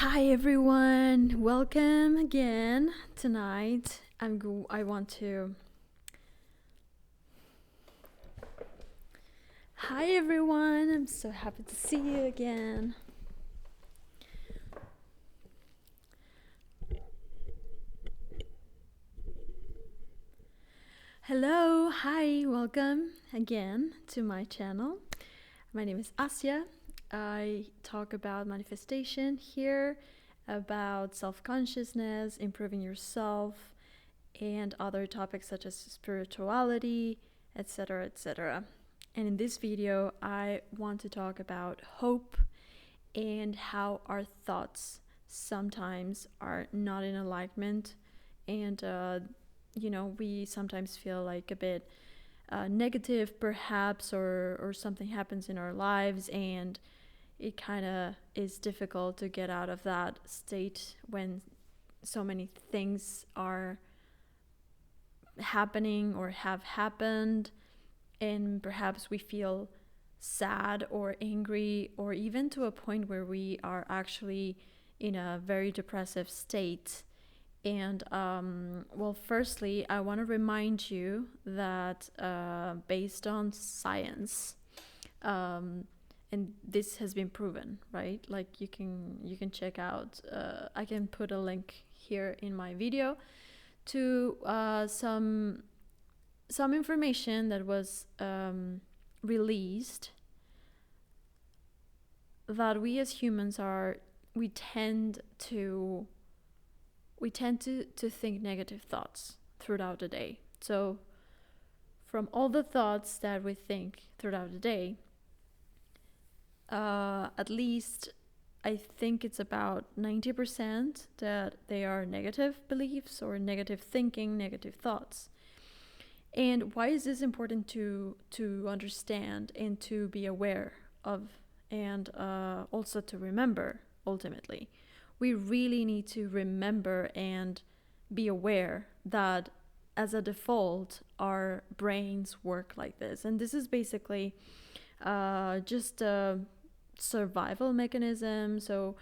Hi everyone, welcome again tonight. I want to. Hi everyone, I'm so happy to see you again. Hello, hi, welcome again to my channel. My name is Asya. I talk about manifestation here, about self-consciousness, improving yourself, and other topics such as spirituality, etc., etc. And in this video, I want to talk about hope and how our thoughts sometimes are not in alignment, and we sometimes feel like a bit negative, perhaps, or something happens in our lives, and it kind of is difficult to get out of that state when so many things are happening or have happened, and perhaps we feel sad or angry, or even to a point where we are actually in a very depressive state. And firstly, I want to remind you that based on science, and this has been proven, right? Like you can check out. I can put a link here in my video to some information that was released, that we as humans we tend to think negative thoughts throughout the day. So from all the thoughts that we think throughout the day, at least I think it's about 90% that they are negative beliefs or negative thinking, negative thoughts. And why is this important to understand and to be aware of, and also to remember? Ultimately, we really need to remember and be aware that as a default, our brains work like this. And this is basically just a survival mechanism. So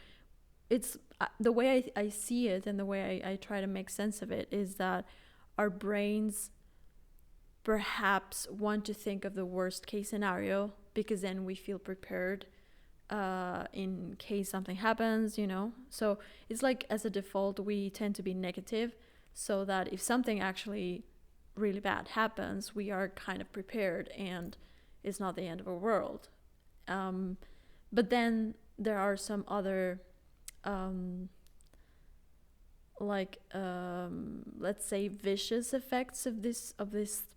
it's the way I see it, and the way I try to make sense of it, is that our brains perhaps want to think of the worst case scenario, because then we feel prepared in case something happens, So it's like, as a default, we tend to be negative, so that if something actually really bad happens, we are kind of prepared and it's not the end of the world. But then there are some other let's say vicious effects of this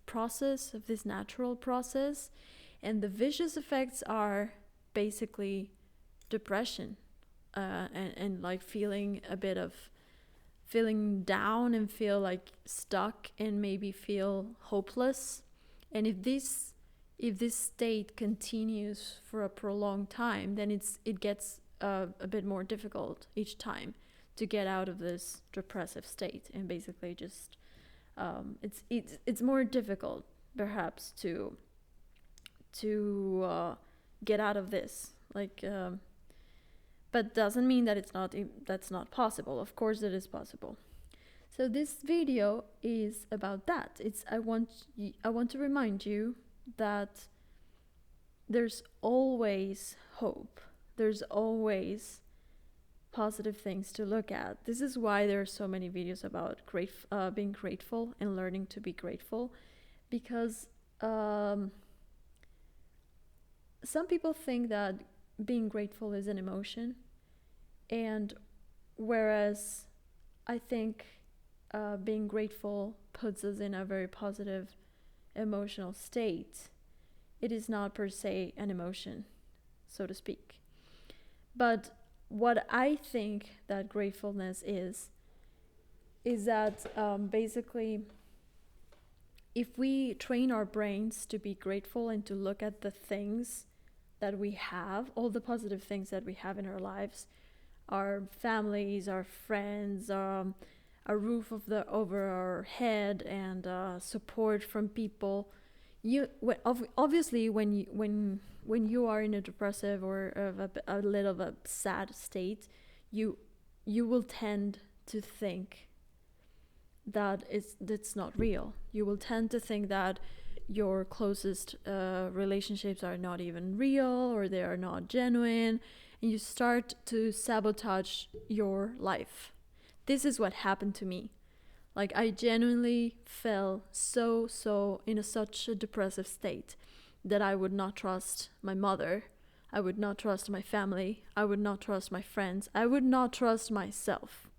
process, of this natural process. And the vicious effects are basically depression, and like feeling down, and feel like stuck, and maybe feel hopeless. And if this state continues for a prolonged time, then it gets a bit more difficult each time to get out of this depressive state. And basically just it's more difficult perhaps to get out of this, but doesn't mean that that's not possible. Of course it is possible. So this video is about that. I want to remind you that there's always hope. There's always positive things to look at. This is why there are so many videos about being grateful and learning to be grateful, because some people think that being grateful is an emotion, and whereas I think being grateful puts us in a very positive emotional state, it is not per se an emotion, so to speak. But what I think that gratefulness is that basically, if we train our brains to be grateful and to look at the things that we have, all the positive things that we have in our lives, our families, our friends, a roof over our head, and support from people. Obviously, when you are in a depressive or a little of a sad state, you you will tend to think that that's not real. You will tend to think that your closest relationships are not even real, or they are not genuine, and you start to sabotage your life. This is what happened to me. Like, I genuinely fell so in such a depressive state that I would not trust my mother, I would not trust my family, I would not trust my friends, I would not trust myself.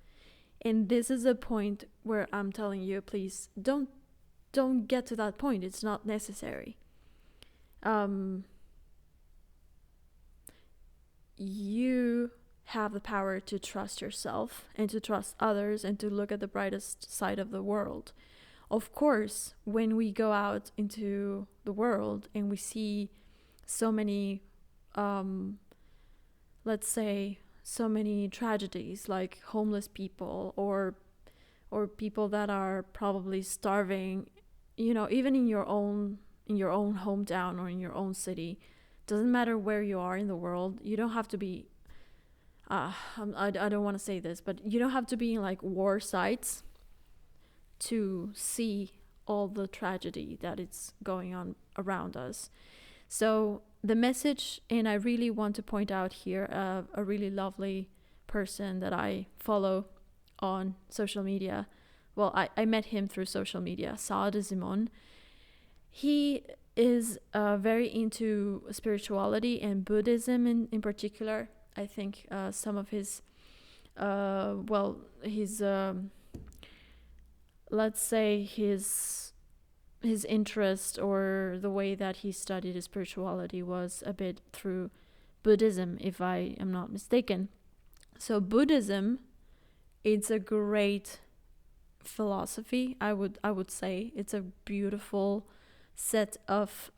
And this is a point where I'm telling you, please don't get to that point. It's not necessary. You have the power to trust yourself and to trust others and to look at the brightest side of the world. Of course, when we go out into the world and we see so many, let's say, so many tragedies, like homeless people or people that are probably starving, even in your own hometown or in your own city. Doesn't matter where you are in the world. You don't have to be I don't want to say this, but you don't have to be in like war sites to see all the tragedy that is going on around us. So the message, and I really want to point out here a really lovely person that I follow on social media. Well, I met him through social media, Saad Simon. He is very into spirituality and Buddhism in particular. I think some of his, let's say his interest or the way that he studied his spirituality was a bit through Buddhism, if I am not mistaken. So Buddhism, it's a great philosophy. I would say it's a beautiful set of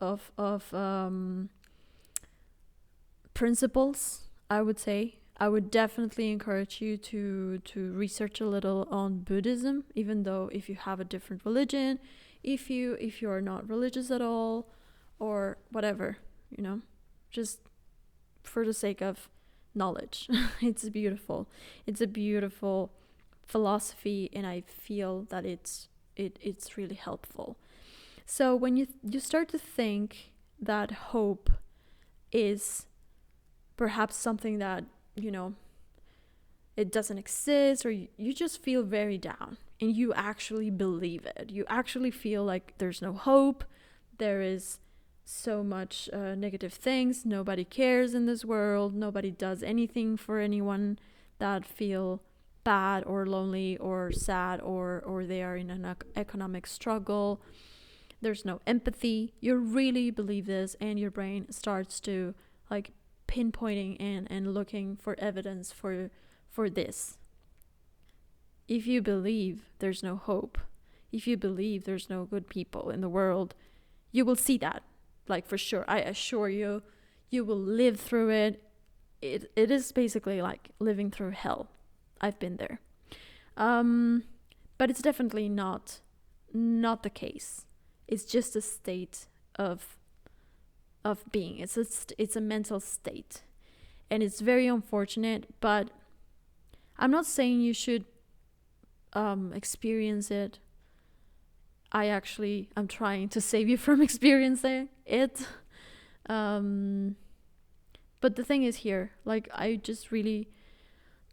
principles. I would say I would definitely encourage you to research a little on Buddhism, even though if you have a different religion, if you are not religious at all, or whatever, just for the sake of knowledge. It's beautiful. It's a beautiful philosophy, and I feel that it's really helpful. So when you start to think that hope is perhaps something that, it doesn't exist, or you just feel very down and you actually believe it. You actually feel like there's no hope. There is so much negative things. Nobody cares in this world. Nobody does anything for anyone that feel bad or lonely or sad or they are in an economic struggle. There's no empathy. You really believe this, and your brain starts to like pinpointing and looking for evidence for this. If you believe there's no hope, if you believe there's no good people in the world, you will see that, like, for sure. I assure you, you will live through it. It is basically like living through hell. I've been there. But it's definitely not the case. It's just a state of being. It's a mental state, and it's very unfortunate. But I'm not saying you should experience it. I'm trying to save you from experiencing it. But the thing is here, like, I just really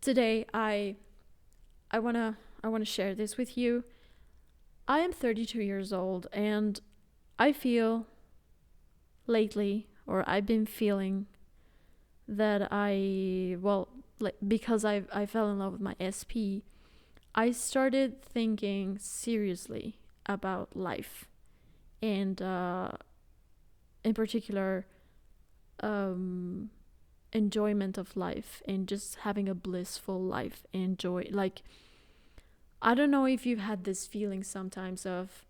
today I wanna share this with you. I am 32 years old, and I feel lately, or I've been feeling that because I fell in love with my SP, I started thinking seriously about life, and in particular enjoyment of life, and just having a blissful life and joy. Like, I don't know if you've had this feeling sometimes of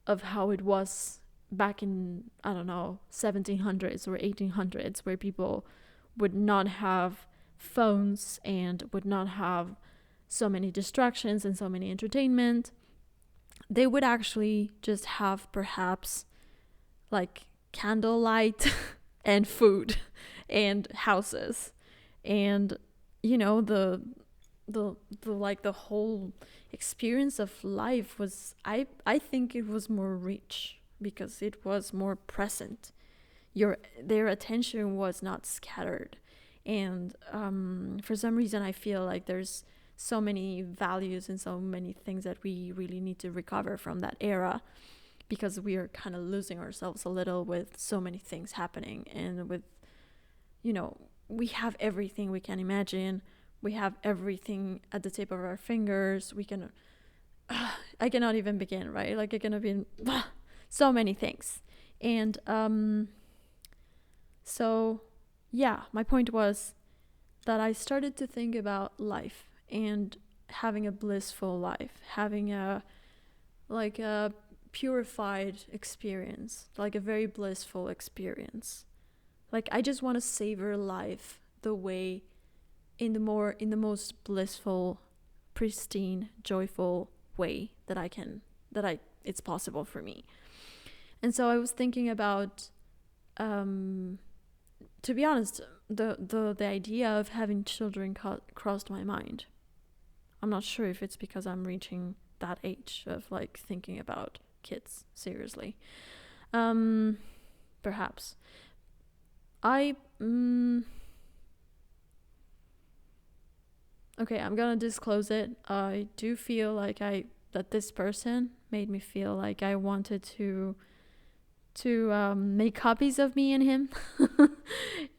how it was back in, I don't know, 1700s or 1800s, where people would not have phones and would not have so many distractions and so many entertainment. They would actually just have perhaps like candlelight and food and houses, and the the whole experience of life was, I think it was more rich because it was more present. Their attention was not scattered, and for some reason I feel like there's so many values and so many things that we really need to recover from that era, because we are kind of losing ourselves a little with so many things happening, and with, we have everything we can imagine. We have everything at the tip of our fingers. We can, I cannot even begin, right? Like, I cannot be so many things. And so, yeah, my point was that I started to think about life and having a blissful life, having a purified experience, like a very blissful experience. Like, I just want to savor life the way, in the most blissful, pristine, joyful way that it's possible for me. And so I was thinking about, to be honest, the idea of having children crossed my mind. I'm not sure if it's because I'm reaching that age of like thinking about kids seriously. Perhaps. Okay, I'm gonna disclose it. I do feel like that this person made me feel like I wanted to make copies of me and him.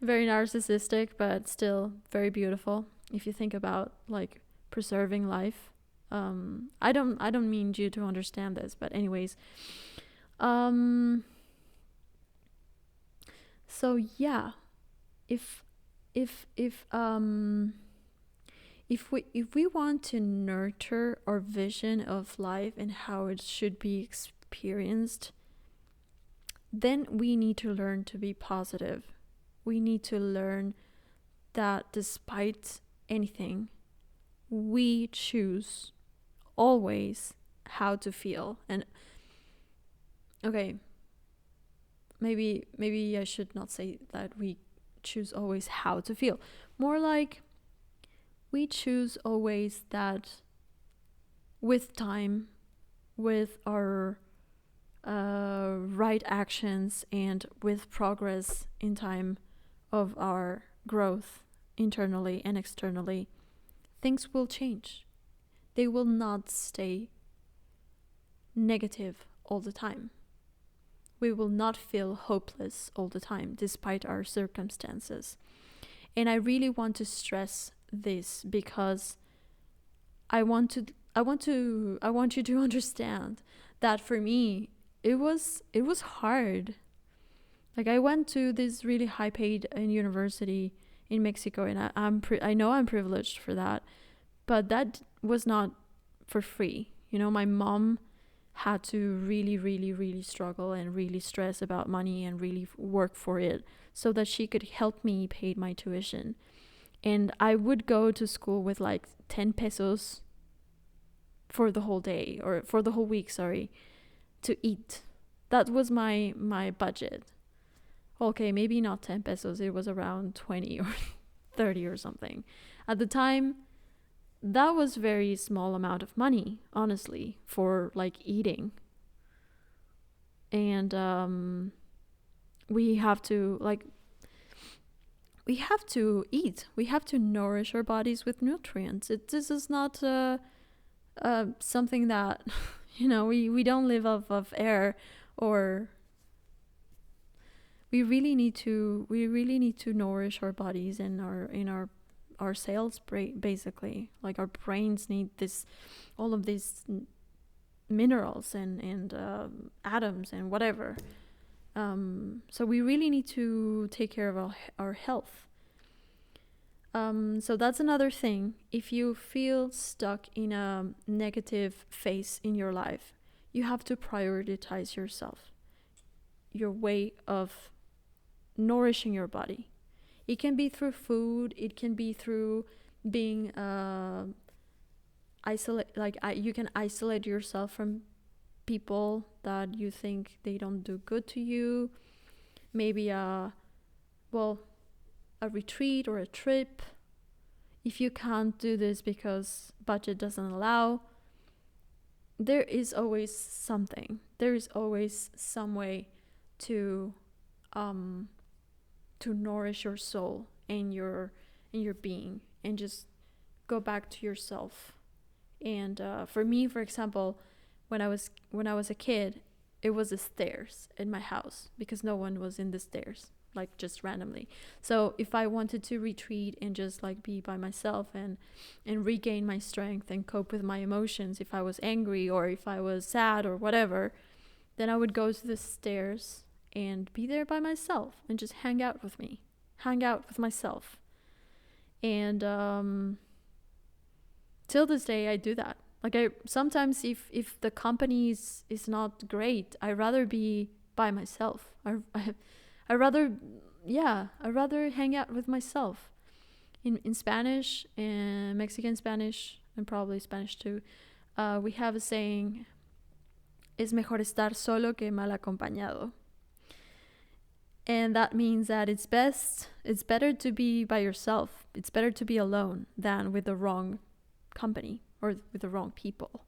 Very narcissistic, but still very beautiful. If you think about like preserving life, I don't mean you to understand this, but anyways, so yeah, if we want to nurture our vision of life and how it should be experienced, then we need to learn to be positive. We need to learn that despite anything, we choose always how to feel. And okay, maybe I should not say that we choose always how to feel. More like we choose always that with time, with our right actions, and with progress in time of our growth internally and externally, things will change. They will not stay negative all the time. We will not feel hopeless all the time despite our circumstances. And I really want to stress this because I want you to understand that for me it was hard. Like, I went to this really high paid university in Mexico, and I know I'm privileged for that, but that was not for free. My mom had to really, really, really struggle and really stress about money and really work for it so that she could help me pay my tuition. And I would go to school with like 10 pesos for the whole day, or for the whole week, sorry, to eat. That was my budget. Okay, maybe not 10 pesos, it was around 20 or 30 or something. At the time, that was very small amount of money, honestly, for like eating. And we have to eat. We have to nourish our bodies with nutrients. This is not something that we don't live off of air, or we really need to nourish our bodies and our cells, basically. Like, our brains need all of these minerals and atoms and whatever. So we really need to take care of our health. So that's another thing. If you feel stuck in a negative phase in your life, you have to prioritize yourself, your way of nourishing your body. It can be through food. It can be through being you can isolate yourself from people that you think they don't do good to you. Maybe a retreat or a trip. if you can't do this because budget doesn't allow, there is always something. There is always some way to nourish your soul and your being, and just go back to yourself. And for me, for example, when I was a kid, it was the stairs in my house because no one was in the stairs, like just randomly. So if I wanted to retreat and just like be by myself and regain my strength and cope with my emotions, if I was angry or if I was sad or whatever, then I would go to the stairs and be there by myself and just hang out with myself. And till this day, I do that. Like, I sometimes, if the company is not great, I rather be by myself. I rather hang out with myself. In Spanish and Mexican Spanish and probably Spanish too, we have a saying: "Es mejor estar solo que mal acompañado." And that means that it's better to be by yourself. It's better to be alone than with the wrong company or with the wrong people.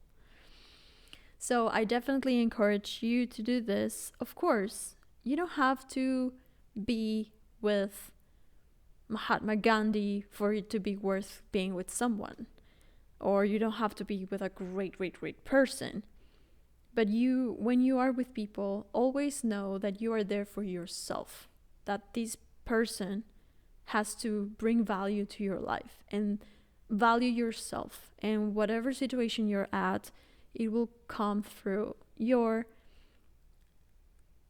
So I definitely encourage you to do this. Of course, you don't have to be with Mahatma Gandhi for it to be worth being with someone. Or you don't have to be with a great person. But when you are with people, always know that you are there for yourself. That this person has to bring value to your life, and value yourself. And whatever situation you're at, it will come through. Your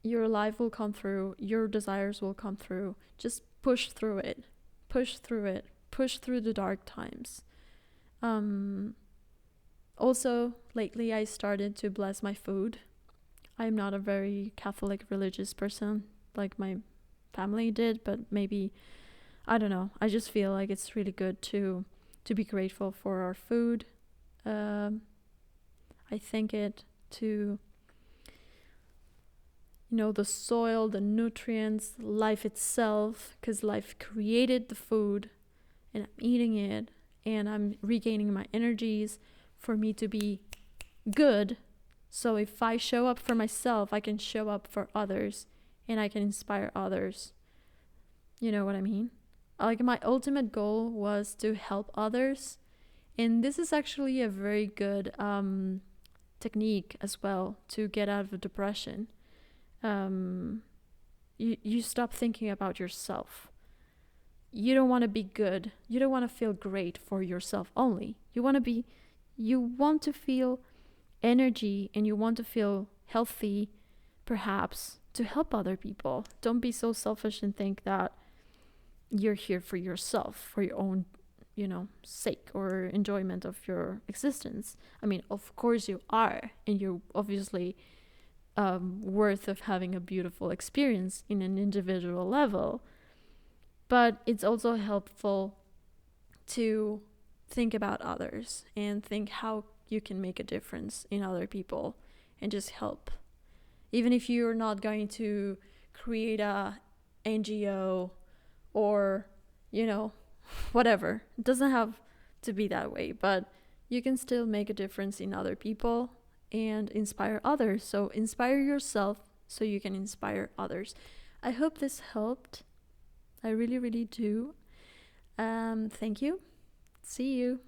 life will come through. Your desires will come through. Just push through it. Push through it. Push through the dark times. Also, lately I started to bless my food. I'm not a very Catholic religious person like my family did, but maybe, I don't know. I just feel like it's really good to be grateful for our food. I thank it to, the soil, the nutrients, life itself, because life created the food and I'm eating it and I'm regaining my energies for me to be good. So if I show up for myself, I can show up for others and I can inspire others. You know what I mean? Like, my ultimate goal was to help others. And this is actually a very good technique as well to get out of depression. You stop thinking about yourself. You don't want to be good. You don't want to feel great for yourself only. You want to feel energy and you want to feel healthy, perhaps, to help other people. Don't be so selfish and think that you're here for yourself, for your own, sake or enjoyment of your existence. I mean, of course you are, and you're obviously worth of having a beautiful experience in an individual level. But it's also helpful to think about others and think how you can make a difference in other people and just help. Even if you're not going to create a NGO or, whatever. It doesn't have to be that way, but you can still make a difference in other people and inspire others. So inspire yourself so you can inspire others. I hope this helped. I really, really do. Thank you. See you.